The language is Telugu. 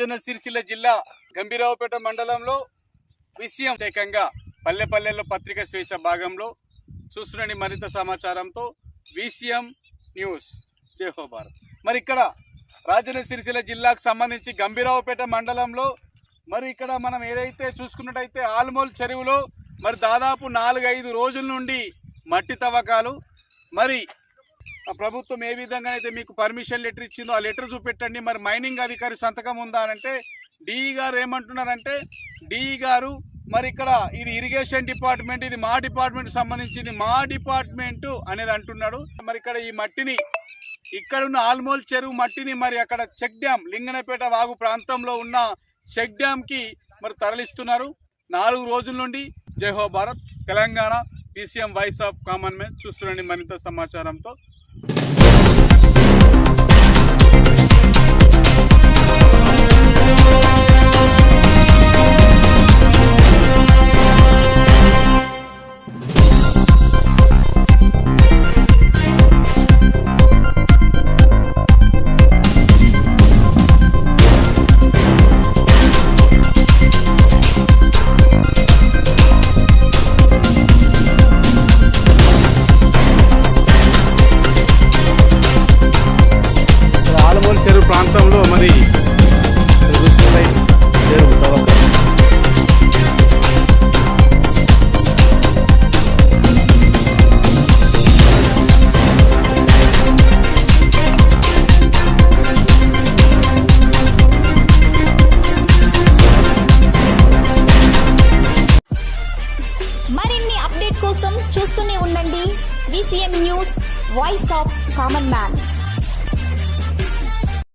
రాజన్న సిరిసిల్ల జిల్లా గంభీరావుపేట మండలంలో విషయం ఏకంగా పల్లెపల్లెల్లో పత్రిక స్వేచ్ఛ భాగంలో చూస్తున్న మరింత సమాచారంతో విసిఎం న్యూస్ జై హో భారత్. మరి ఇక్కడ రాజన్న సిరిసిల్ల జిల్లాకు సంబంధించి గంభీరావుపేట మండలంలో మరి ఇక్కడ మనం ఏదైతే చూసుకున్నట్టయితే ఆల్మోల్ చెరువులో మరి దాదాపు 4-5 రోజుల నుండి మట్టి తవ్వకాలు. మరి ప్రభుత్వం ఏ విధంగా అయితే మీకు పర్మిషన్ లెటర్ ఇచ్చిందో ఆ లెటర్ చూపెట్టండి. మరి మైనింగ్ అధికారి సంతకం ఉందా అంటే డిఈ గారు ఏమంటున్నారంటే డిఈ గారు మరి ఇక్కడ ఇది ఇరిగేషన్ డిపార్ట్మెంట్, ఇది మా డిపార్ట్మెంట్ సంబంధించింది, మా డిపార్ట్మెంట్ అనేది అంటున్నాడు. మరి ఇక్కడ ఈ మట్టిని ఇక్కడ ఉన్న ఆల్మోల్ చెరువు మట్టిని మరి అక్కడ చెక్ డ్యామ్ లింగనపేట వాగు ప్రాంతంలో ఉన్న చెక్ డ్యామ్కి మరి తరలిస్తున్నారు 4 రోజుల నుండి. జై హో Bharat. Telangana VCM voice of common man చూస్తుండండి మరింత సమాచారంతో. ప్రాంతంలో మరి మరిన్ని అప్డేట్ కోసం చూస్తూనే ఉండండి VCM news voice of common man.